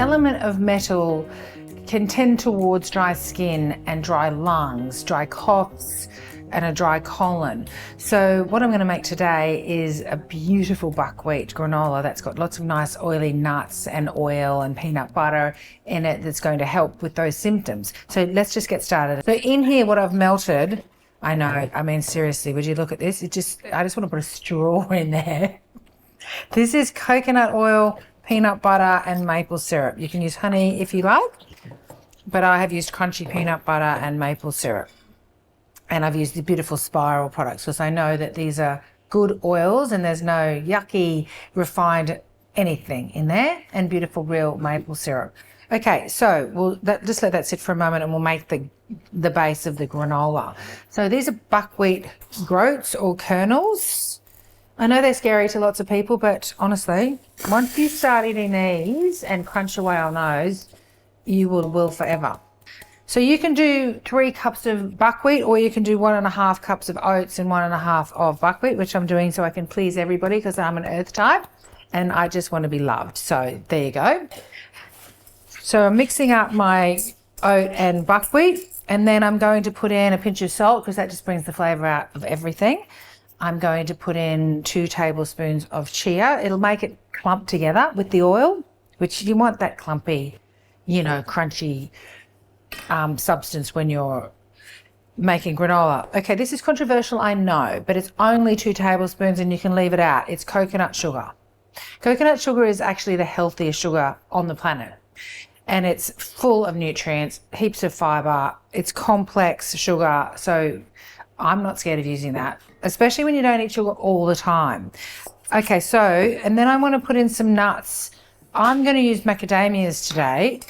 element of metal can tend towards dry skin and dry lungs, dry coughs, and a dry colon. So what I'm going to make today is a beautiful buckwheat granola that's got lots of nice oily nuts and oil and peanut butter in it that's going to help with those symptoms. So let's just get started. So in here, what I've melted, I know, I mean, seriously, would you look at this? I just want to put a straw in there. This is coconut oil, peanut butter, and maple syrup. You can use honey if you like, but I have used crunchy peanut butter and maple syrup. And I've used the beautiful Spiral products because I know that these are good oils and there's no yucky, refined anything in there, and beautiful real maple syrup. Okay, so we'll just let that sit for a moment and we'll make the base of the granola. So these are buckwheat groats or kernels. I know they're scary to lots of people, but honestly, once you start eating these and crunch away on those, you will forever. So you can do 3 cups of buckwheat, or you can do 1.5 cups of oats and 1.5 of buckwheat, which I'm doing so I can please everybody because I'm an earth type and I just want to be loved. So there you go. So I'm mixing up my oat and buckwheat, and then I'm going to put in a pinch of salt because that just brings the flavour out of everything. I'm going to put in 2 tablespoons of chia. It'll make it clump together with the oil, which you want that clumpy, you know, crunchy substance when you're making granola. Okay, this is controversial, I know, but it's only 2 tablespoons and you can leave it out. It's coconut sugar. Coconut sugar is actually the healthiest sugar on the planet, and it's full of nutrients, heaps of fiber. It's complex sugar, so I'm not scared of using that, especially when you don't eat sugar all the time. Okay, so, and then I want to put in some nuts. I'm going to use macadamias today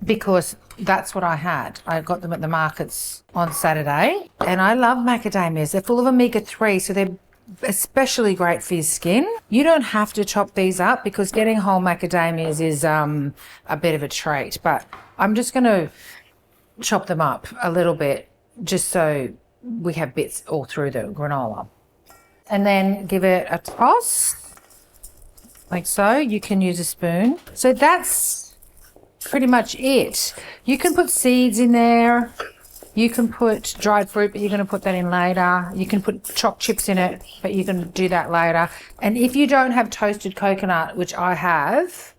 because that's what I had. I got them at the markets on Saturday, and I love macadamias. They're full of omega-3, so they're especially great for your skin. You don't have to chop these up because getting whole macadamias is a bit of a treat, but I'm just going to chop them up a little bit just so we have bits all through the granola. And then give it a toss, like so. You can use a spoon. So that's pretty much it. You can put seeds in there. You can put dried fruit, but you're going to put that in later. You can put chopped chips in it, but you can do that later. And if you don't have toasted coconut, which I have,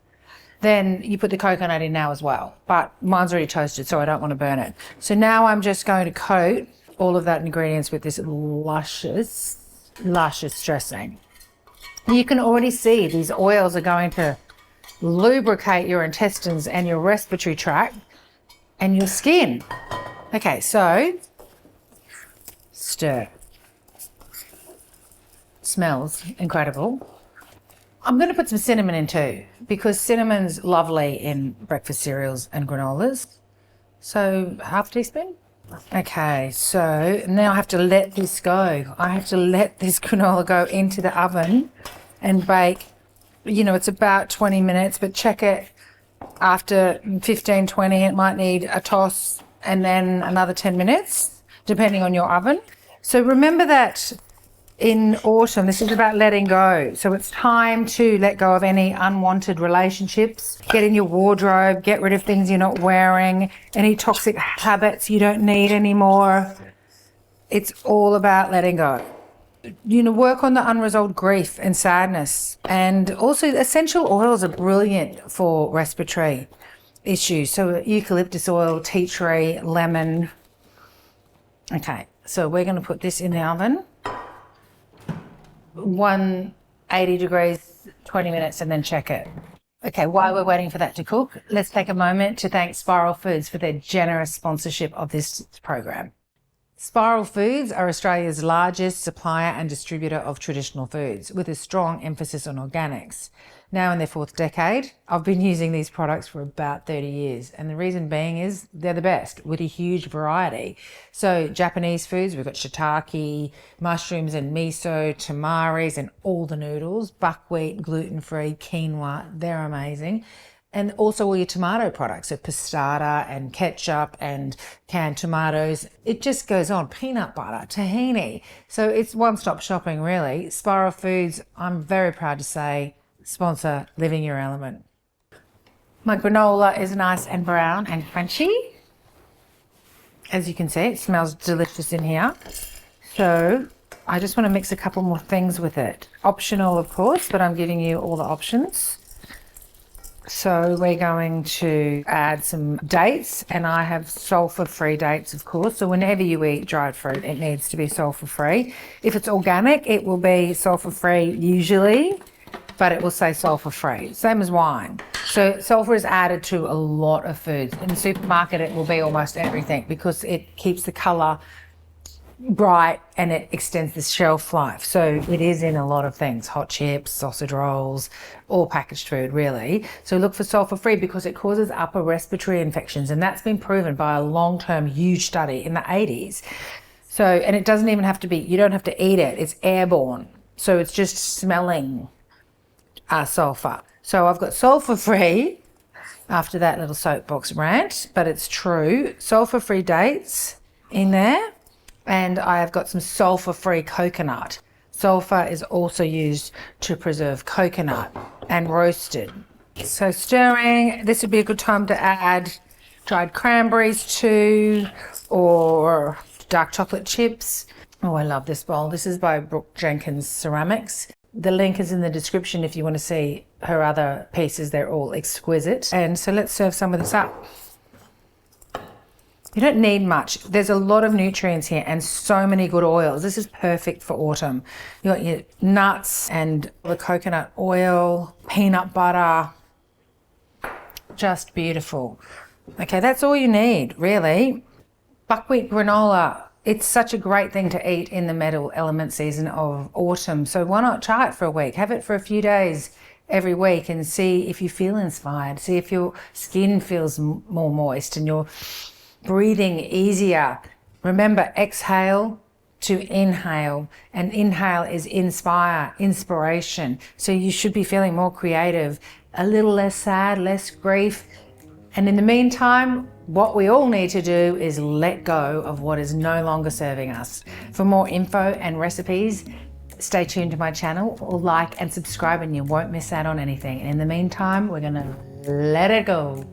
then you put the coconut in now as well. But mine's already toasted, so I don't want to burn it. So now I'm just going to coat all of that ingredients with this luscious dressing. You can already see these oils are going to lubricate your intestines and your respiratory tract and your skin. Okay, so stir. Smells incredible. I'm going to put some cinnamon in too because cinnamon's lovely in breakfast cereals and granolas. So ½ teaspoon. Okay, so now I have to let this go. I have to let this granola go into the oven and bake. You know, it's about 20 minutes, but check it after 15, 20. It might need a toss and then another 10 minutes, depending on your oven. So remember that in autumn, this is about letting go. So it's time to let go of any unwanted relationships, get in your wardrobe, get rid of things you're not wearing, any toxic habits you don't need anymore. It's all about letting go. You know, work on the unresolved grief and sadness. And also essential oils are brilliant for respiratory issues. So eucalyptus oil, tea tree, lemon. Okay, so we're going to put this in the oven. 180 degrees, 20 minutes, and then check it. Okay, while we're waiting for that to cook, let's take a moment to thank Spiral Foods for their generous sponsorship of this program. Spiral Foods are Australia's largest supplier and distributor of traditional foods, with a strong emphasis on organics. Now in their 4th decade, I've been using these products for about 30 years, and the reason being is they're the best, with a huge variety. So Japanese foods, we've got shiitake, mushrooms and miso, tamaris and all the noodles, buckwheat, gluten-free, quinoa, they're amazing. And also all your tomato products, so passata and ketchup and canned tomatoes. It just goes on. Peanut butter, tahini. So it's one-stop shopping, really. Spiral Foods, I'm very proud to say, sponsor Living Your Element. My granola is nice and brown and crunchy. As you can see, it smells delicious in here. So I just want to mix a couple more things with it. Optional, of course, but I'm giving you all the options. So we're going to add some dates, and I have sulfur-free dates, of course. So whenever you eat dried fruit, it needs to be sulfur-free. If it's organic, it will be sulfur-free usually, but it will say sulfur-free, same as wine. So sulfur is added to a lot of foods. In the supermarket, it will be almost everything because it keeps the colour bright and it extends the shelf life. So it is in a lot of things, hot chips, sausage rolls, all packaged food really. So look for sulfur-free because it causes upper respiratory infections, and that's been proven by a long-term huge study in the 80s. So, and it doesn't even have to be, you don't have to eat it, it's airborne. So it's just smelling sulfur. So I've got sulfur-free after that little soapbox rant, but it's true. Sulfur-free dates in there. And I have got some sulfur-free coconut. Sulfur is also used to preserve coconut and roasted. So stirring, this would be a good time to add dried cranberries too, or dark chocolate chips. Oh, I love this bowl. This is by Brooke Jenkins Ceramics. The link is in the description if you want to see her other pieces. They're all exquisite. And so let's serve some of this up. You don't need much. There's a lot of nutrients here and so many good oils. This is perfect for autumn. You got your nuts and the coconut oil, peanut butter, just beautiful. Okay, that's all you need, really. Buckwheat granola. It's such a great thing to eat in the metal element season of autumn. So why not try it for a week? Have it for a few days every week and see if you feel inspired. See if your skin feels more moist and you're breathing easier. Remember, exhale to inhale, and inhale is inspire, inspiration. So you should be feeling more creative, a little less sad, less grief. And in the meantime, what we all need to do is let go of what is no longer serving us. For more info and recipes, stay tuned to my channel, or like and subscribe and you won't miss out on anything. And in the meantime, we're gonna let it go.